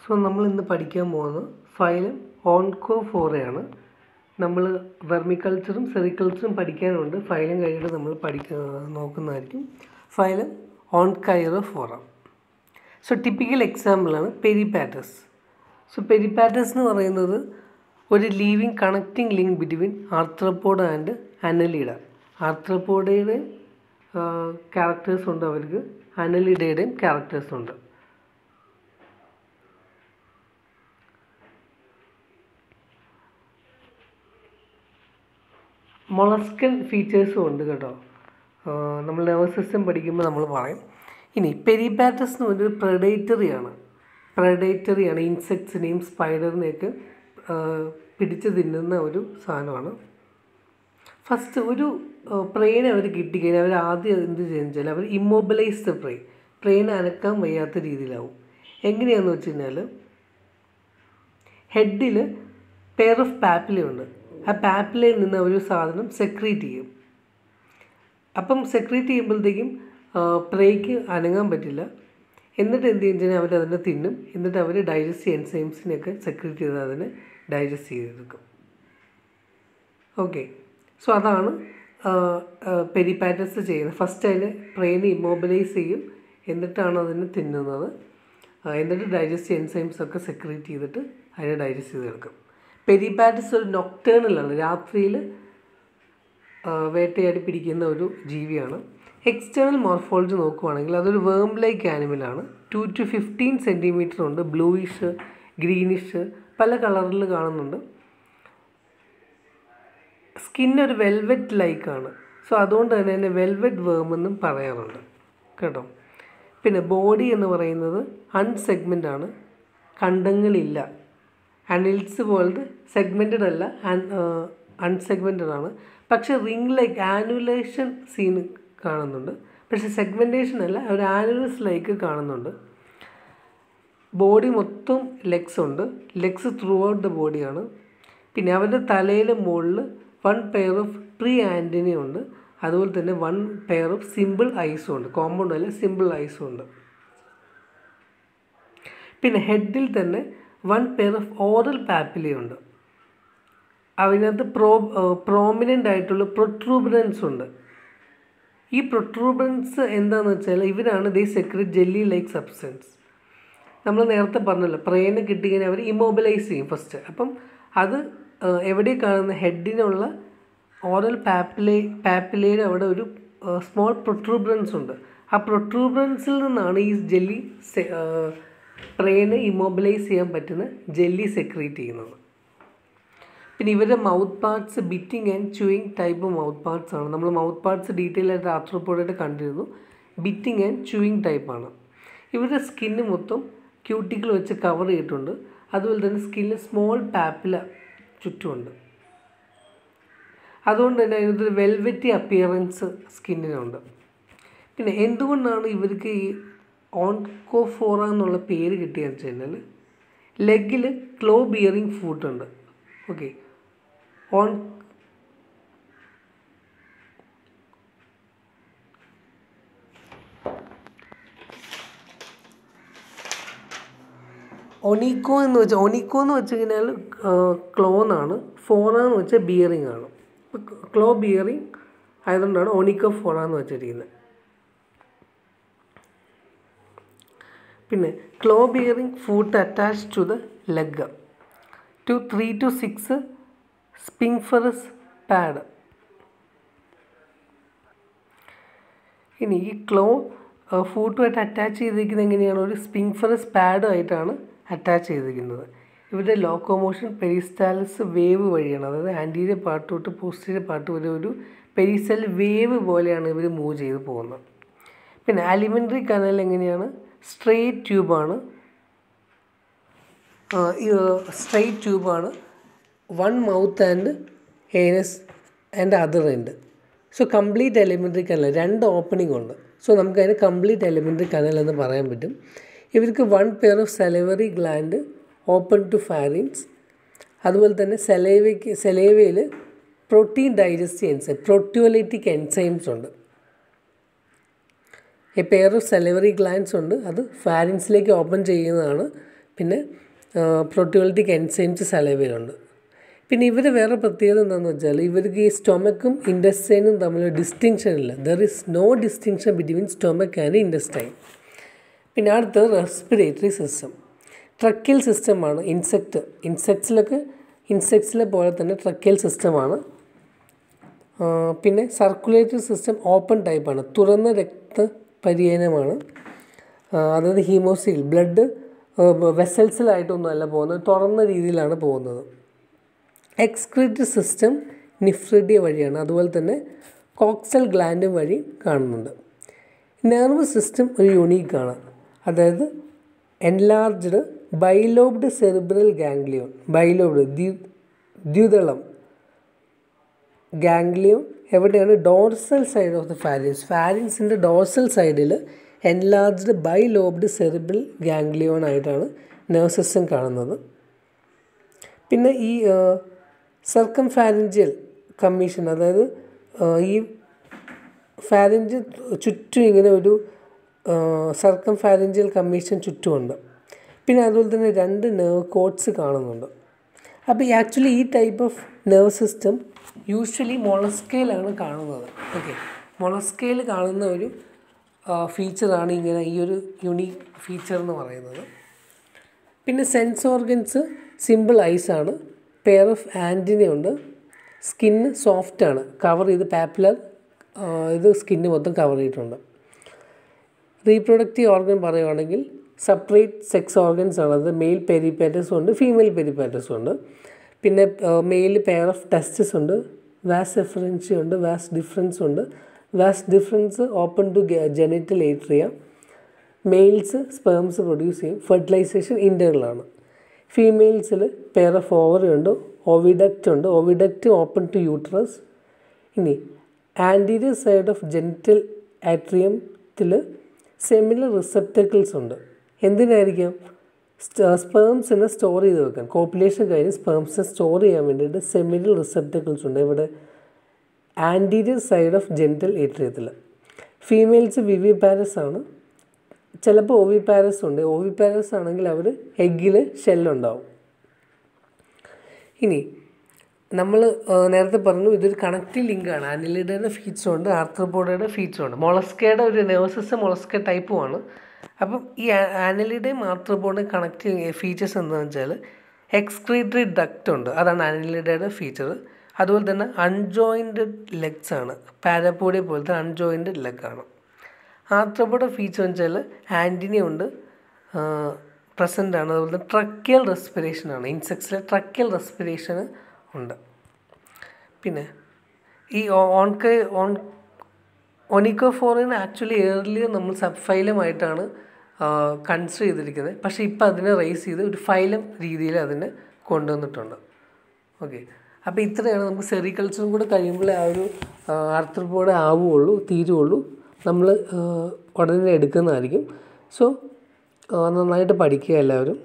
So നമ്മൾ ഇന്ന് പഠിക്കാൻ പോകുന്നത് ഫൈലം ഓൺകോഫോറയാണ്. നമ്മൾ വെർമിക്കൾച്ചറും സെറിക്കൾച്ചറും പഠിക്കാനുണ്ട്. ഫൈലം കഴിഞ്ഞിട്ട് നമ്മൾ നോക്കുന്നതായിരിക്കും. Phylum Onychophora. സോ ടിപ്പിക്കൽ എക്സാമ്പിളാണ് പെരിപാറ്റസ്. സോ പെരിപാറ്റസ് എന്ന് പറയുന്നത് ഒരു living connecting link between arthropod and Annelida. ആർത്രോപോഡയുടെയും ക്യാരക്ടേഴ്സ് ഉണ്ട്, അവർക്ക് അനലിഡയുടെയും ക്യാരക്ടേഴ്സ് ഉണ്ട്. മൊളസ്കൻ ഫീച്ചേഴ്സും ഉണ്ട് കേട്ടോ. നമ്മൾ നെർവസ് സിസ്റ്റം പഠിക്കുമ്പോൾ നമ്മൾ പറയും. ഇനി പെരിപാറ്റസ് എന്ന് പറഞ്ഞൊരു പ്രഡേറ്ററിയാണ്. ഇൻസെക്ട്സിനെയും സ്പൈഡറിനെയൊക്കെ പിടിച്ച് തിന്നുന്ന ഒരു സാധനമാണ്. ഫസ്റ്റ് ഒരു പ്രേനെ അവർ കിട്ടിക്കഴിഞ്ഞാൽ അവർ ആദ്യം എന്ത് ചെയ്യുന്നത് വെച്ചാൽ അവർ ഇമ്മൊബിലൈസ് ദ പ്രേനെ അനക്കാൻ വയ്യാത്ത രീതിയിലാവും. എങ്ങനെയാണെന്ന് വെച്ച് കഴിഞ്ഞാൽ ഹെഡിൽ പെയർ ഓഫ് പാപ്പിലയുണ്ട്. ആ പാപ്പിലയിൽ നിന്ന് ഒരു സാധനം സെക്രീറ്റ് ചെയ്യും. അപ്പം സെക്രീറ്റ് ചെയ്യുമ്പോഴത്തേക്കും പ്രേയ്ക്ക് അനങ്ങാൻ പറ്റില്ല. എന്നിട്ട് എന്ത് ചെയ്യും കഴിഞ്ഞാൽ അവരതിനെ തിന്നും. എന്നിട്ട് അവർ ഡൈജസ്റ്റ് എൻസൈംസിനെയൊക്കെ സെക്രീറ്റ് ചെയ്ത് അതിനെ ഡൈജസ്റ്റ് ചെയ്തെടുക്കും. ഓക്കെ, സോ അതാണ് പെരിപാറ്റസ് ചെയ്യുന്നത്. ഫസ്റ്റ് അതിന് പ്രേനെ ഇമ്മൊബിലൈസ് ചെയ്യും, എന്നിട്ടാണ് അതിനെ തിന്നുന്നത്. എന്നിട്ട് ഡൈജസ്റ്റ് എൻസൈംസൊക്കെ സെക്രീറ്റ് ചെയ്തിട്ട് അതിനെ ഡൈജസ്റ്റ് ചെയ്തെടുക്കും. പെരിപാറ്റസ് ഒരു നൊക്ടേണലാണ്, രാത്രിയിൽ വേട്ടയാടി പിടിക്കുന്ന ഒരു ജീവിയാണ്. എക്സ്റ്റേണൽ മോർഫോളജി നോക്കുവാണെങ്കിൽ അതൊരു വേം ലൈക്ക് ആനിമലാണ്. 2 to 15 സെൻറ്റിമീറ്റർ ഉണ്ട്. ബ്ലൂയിഷ്, ഗ്രീനിഷ്, പല കളറിൽ കാണുന്നുണ്ട്. സ്കിന്നൊരു വെൽവെറ്റ് ലൈക്കാണ്. സോ അതുകൊണ്ട് തന്നെ അതിനെ വെൽവെറ്റ് വേം എന്നും പറയാറുണ്ട് കേട്ടോ. പിന്നെ ബോഡി എന്ന് പറയുന്നത് അൺസെഗ്മെൻ്റ് ആണ്, ഖണ്ഡങ്ങളില്ല. അനിൽസ് പോലത്തെ സെഗ്മെൻറ്റഡ് അല്ല, അൺസെഗ്മെൻറ്റഡ് ആണ്. പക്ഷേ റിംഗ് ലൈക്ക് ആനുലേഷൻ സീൻ കാണുന്നുണ്ട്. പക്ഷേ സെഗ്മെൻറ്റേഷൻ അല്ല, ഒരു ആനുലസ് ലൈക്ക് കാണുന്നുണ്ട്. ബോഡി മൊത്തം ലെഗ്സ് ഉണ്ട്. ലെഗ്സ് ത്രൂ ഔട്ട് ദ ബോഡിയാണ്. പിന്നെ അവരുടെ തലയിലെ മുകളിൽ 1 പെയർ ഓഫ് പ്രീ ആൻറ്റിന ഉണ്ട്. അതുപോലെ തന്നെ 1 പെയർ ഓഫ് സിമ്പിൾ ഐസും ഉണ്ട്. കോമ്പൗണ്ട് അല്ല, സിമ്പിൾ ഐസും ഉണ്ട്. പിന്നെ ഹെഡിൽ തന്നെ 1 പെയർ ഓഫ് ഓറൽ പാപ്പിലയുണ്ട്. അതിനകത്ത് പ്രോമിനൻ്റ് ആയിട്ടുള്ള പ്രൊട്രൂബറൻസ് ഉണ്ട്. ഈ പ്രൊട്രൂബറൻസ് എന്താണെന്ന് വെച്ചാൽ ഇവരാണ് ദേ സെക്രീറ്റ് ജെല്ലി ലൈക്ക് സബ്സ്റ്റൻസ്. നമ്മൾ നേരത്തെ പറഞ്ഞല്ലോ, പ്രേനെ കിട്ടിക്കഴിഞ്ഞാൽ അവർ ഇമ്മൊബിലൈസ് ചെയ്യും ഫസ്റ്റ്. അപ്പം അത് എവിടെ കാണുന്ന ഹെഡിനുള്ള ഓറൽ പാപ്പിലയുടെ അവിടെ ഒരു സ്മോൾ പ്രൊട്രൂബറൻസ് ഉണ്ട്. ആ പ്രൊട്രൂബറൻസിൽ നിന്നാണ് ഈ ജെല്ലി പ്രേനെ ഇമ്മൊബിലൈസ് ചെയ്യാൻ പറ്റുന്ന ജെല്ലി സെക്രീറ്റ് ചെയ്യുന്നത്. പിന്നെ ഇവരുടെ mouth parts biting and chewing type mouth parts ആണ്. നമ്മൾ മൗത്ത് പാർട്സ് ഡീറ്റെയിൽ ആയിട്ട് ആർത്രോപോഡായിട്ട് കണ്ടിരുന്നു. ബിറ്റിംഗ് ആൻഡ് ചൂയിങ് ടൈപ്പാണ്. ഇവരുടെ സ്കിന്ന് മൊത്തം ക്യൂട്ടിക്കിൾ വെച്ച് കവർ ചെയ്തിട്ടുണ്ട്. അതുപോലെ തന്നെ സ്കിന്നിൽ സ്മോൾ പാപ്പില ചുറ്റുമുണ്ട്. അതുകൊണ്ട് തന്നെ അതിനകത്തൊരു വെൽവെറ്റി അപ്പിയറൻസ് സ്കിന്നിനുണ്ട്. പിന്നെ എന്തുകൊണ്ടാണ് ഇവർക്ക് ഈ ഓൺകോഫോറ എന്നുള്ള പേര് കിട്ടിയെന്ന് വെച്ച് കഴിഞ്ഞാൽ ലെഗിൽ ക്ലോ ബിയറിങ് ഫുട്ട് ഉണ്ട്. ഓക്കെ, ഒണിക്കോ എന്ന് വെച്ച് കഴിഞ്ഞാൽ ക്ലോ എന്നാണ്. ഫോറ എന്ന് വെച്ചാൽ ബിയറിങ് ആണ്. ക്ലോ ബിയറിങ് ആയതുകൊണ്ടാണ് ഒണിക്കോഫോറ എന്ന് വെച്ചിരിക്കുന്നത്. പിന്നെ claw bearing foot attach to the leg. 3 to 6 spiniferous pad. ഇനി ഈ ക്ലോ ഫൂട്ടുമായിട്ട് അറ്റാച്ച് ചെയ്തിരിക്കുന്നത് എങ്ങനെയാണ്? ഒരു സ്പിങ്ഫറസ് പാഡുമായിട്ടാണ് അറ്റാച്ച് ചെയ്തിരിക്കുന്നത്. ഇവരുടെ ലോക്കോമോഷൻ പെരിസ്റ്റാലസ് വേവ് വഴിയാണ്. അതായത് ആൻറ്റീരിയർ പാർട്ട് തൊട്ട് പോസ്റ്റീരിയർ പാർട്ട് വരെ ഒരു പെരിസ്റ്റൽ വേവ് പോലെയാണ് ഇവർ മൂവ് ചെയ്ത് പോകുന്നത്. പിന്നെ അലിമെൻ്ററി കനാൽ എങ്ങനെയാണ്? സ്ട്രെയിറ്റ് ട്യൂബാണ്. 1 mouth and anus and other end. So complete alimentary canal 2 opening ഉണ്ട്. സോ നമുക്കതിന് കംപ്ലീറ്റ് എലിമെൻ്ററി കനാൽ എന്ന് പറയാൻ പറ്റും. ഇവർക്ക് 1 pair of salivary gland open to pharynx. അതുപോലെ തന്നെ സെലൈവയിൽ protein digest enzyme, proteolytic enzymes ഉണ്ട്. A pair of salivary glands ഉണ്ട്. അത് ഫാരിങ്സിലേക്ക് ഓപ്പൺ ചെയ്യുന്നതാണ് പിന്നെ പ്രോട്ടിയോളിറ്റിക് എൻസൈംസ് സലൈവയിലുണ്ട്. പിന്നെ ഇവർ വേറെ പ്രത്യേകത എന്താണെന്ന് വെച്ചാൽ ഇവർക്ക് ഈ സ്റ്റൊമക്കും ഇൻറ്റസ്റ്റൈനും തമ്മിൽ ഡിസ്റ്റിങ്ഷൻ ഇല്ല. There is no distinction between stomach and intestine. പിന്നെ അടുത്തത് റെസ്പിറേറ്ററി സിസ്റ്റം. ട്രക്കിയൽ സിസ്റ്റമാണ് ഇൻസെക്ട്സിലെ പോലെ തന്നെ ട്രക്കിയൽ സിസ്റ്റമാണ്. പിന്നെ സർക്കുലേറ്ററി സിസ്റ്റം ഓപ്പൺ ടൈപ്പാണ്, തുറന്ന രക്തപര്യനമാണ്. അതായത് ഹീമോസീൽ ബ്ലഡ് വെസൽസിലായിട്ടൊന്നും അല്ല പോകുന്നത്, തുറന്ന രീതിയിലാണ് പോകുന്നത്. എക്സ്ക്രീറ്ററി സിസ്റ്റം നിഫ്രിഡിയ വഴിയാണ്, അതുപോലെ തന്നെ കോക്സൽ ഗ്ലാൻഡും വഴി കാണുന്നുണ്ട്. നെർവ് സിസ്റ്റം ഒരു യുണീക്കാണ്, അതായത് enlarged bilobed cerebral ganglion, bilobed ദ്വിതളം ഗാംഗ്ലിയോൺ എവിടെയാണ്? ഡോർസൽ സൈഡ് ഓഫ് ദ ഫാരിൻസിൻ്റെ ഡോർസൽ സൈഡിൽ എൻലാർജ്ഡ് ബൈലോബ്ഡ് സെറിബ്രൽ ഗാംഗ്ലിയോൺ ആയിട്ടാണ് നെർവ് സിസ്റ്റം കാണുന്നത്. പിന്നെ ഈ സർക്കംഫാരിഞ്ചിയൽ കമ്മീഷൻ, അതായത് ഈ ഫാരിഞ്ച് ചുറ്റും ഇങ്ങനെ ഒരു സർക്കംഫാരിഞ്ചിയൽ കമ്മീഷൻ ചുറ്റുമുണ്ട്. പിന്നെ അതുപോലെ തന്നെ 2 നെർവ് കോഡ്സ് കാണുന്നുണ്ട്. അപ്പോൾ ആക്ച്വലി ഈ type of nerve system usually മൊളസ്കയിലാണ് കാണുന്നത്. ഓക്കെ, മൊളസ്കയിൽ കാണുന്ന ഒരു ഫീച്ചറാണ് ഇങ്ങനെ ഈ ഒരു യുണീക്ക് ഫീച്ചർ എന്ന് പറയുന്നത്. പിന്നെ സെൻസ് ഓർഗൻസ് സിമ്പിൾ ഐസാണ്, പെയർ ഓഫ് ആൻറ്റിനയുണ്ട്, സ്കിന്ന് സോഫ്റ്റാണ്, കവർ ചെയ്ത് പാപ്പുലർ ഇത് സ്കിന്ന് മൊത്തം കവർ ചെയ്തിട്ടുണ്ട്. റീപ്രൊഡക്റ്റീവ് ഓർഗൻ പറയുകയാണെങ്കിൽ സെപ്പറേറ്റ് സെക്സ് ഓർഗൻസ് ആണ്, അത് മെയിൽ പെരിപാറ്റസും ഉണ്ട്, ഫീമെയിൽ പെരിപാറ്റസും ഉണ്ട്. പിന്നെ മെയിൽ പെയർ ഓഫ് ടെസ്റ്റസ് ഉണ്ട്, വാസ് എഫറൻസി ഉണ്ട്, വാസ് ഡിഫറൻസ് ഉണ്ട്. Vas deferens open to genital atria. Males sperms produce ചെയ്യും, ഫെർട്ടിലൈസേഷൻ ഇൻ്റേണലാണ്. ഫീമെയിൽസിൽ പെയർ ഓഫ് ഓവറി ഉണ്ട്, ഓവിഡക്റ്റ് ഉണ്ട്, ഓവിഡക്റ്റ് ഓപ്പൺ ടു യൂട്രസ്. ഇനി anterior side of genital ആട്രിയത്തിൽ സെമിലർ receptacles ഉണ്ട്. എന്തിനായിരിക്കും? സ്പേംസിനെ സ്റ്റോർ ചെയ്ത് വെക്കാൻ, കോപ്പുലേഷൻ കഴിഞ്ഞ് സ്പേംസിനെ സ്റ്റോർ ചെയ്യാൻ വേണ്ടിയിട്ട് സെമിലർ റിസെപ്റ്റക്കിൾസ് ഉണ്ട് ഇവിടെ ആൻറ്റീരിയർ സൈഡ് ഓഫ് ജെനിറ്റൽ ഏട്രിയത്തിൽ. ഫീമെയിൽസ് വിവിപാരസ് ആണ്, ചിലപ്പോൾ ഓവിപാരസ് ഉണ്ട്. ഓവിപാരസ് ആണെങ്കിൽ അവർ എഗ്ഗിൽ ഷെല്ലുണ്ടാവും. ഇനി നമ്മൾ നേരത്തെ പറഞ്ഞു ഇതൊരു കണക്റ്റീവ് ലിങ്കാണ്. ആനിലിഡയുടെ ഫീച്ചറുണ്ട്, ആർത്രോപോഡയുടെ ഫീച്ചറുണ്ട്. മൊളസ്കയുടെ ഒരു നെർവ് സിസ്റ്റം മൊളസ്ക ടൈപ്പുമാണ്. അപ്പം ഈ ആനിലിഡയും ആർത്രോപോഡയും കണക്റ്റീവ് ഫീച്ചേഴ്സ് എന്താണെന്ന് വെച്ചാൽ എക്സ്ക്രീറ്ററി ഡക്റ്റ് ഉണ്ട്, അതാണ് ആനിലിഡയുടെ ഫീച്ചർ. അതുപോലെ തന്നെ അൺജോയിൻറ്റഡ് ലെഗ്സ് ആണ്, പാരാപോഡിയ പോലത്തെ അൺജോയിൻറ്റഡ് ലെഗാണ്. ആർത്രോപോഡ ഫീച്ചർ എന്ന് വെച്ചാൽ ആൻറ്റിന ഉണ്ട്, പ്രസൻ്റ് ആണ്. അതുപോലെ തന്നെ ട്രക്കിയൽ റെസ്പിറേഷനാണ്, ഇൻസെക്ട്സിലെ ട്രക്കിയൽ റെസ്പിറേഷന് ഉണ്ട്. പിന്നെ ഈ ഒനിക്കോഫോറിന് ആക്ച്വലി ഏർലിയർ നമ്മൾ സബ് ഫൈലമായിട്ടാണ് കൺസിഡർ ചെയ്തിരിക്കുന്നത്. പക്ഷേ ഇപ്പോൾ അതിനെ റേസ് ചെയ്ത് ഒരു ഫൈലം രീതിയിൽ അതിനെ കൊണ്ടുവന്നിട്ടുണ്ട്. ഓക്കെ, അപ്പോൾ ഇത്രയാണ്. നമുക്ക് സെറികൾച്ചറും കൂടെ കഴിയുമ്പോൾ ആ ഒരു ആർത്രോപോഡ് തീരുള്ളൂ. നമ്മൾ ഉടനെ എടുക്കുന്നതായിരിക്കും. സോ നന്നായിട്ട് പഠിക്കുക എല്ലാവരും.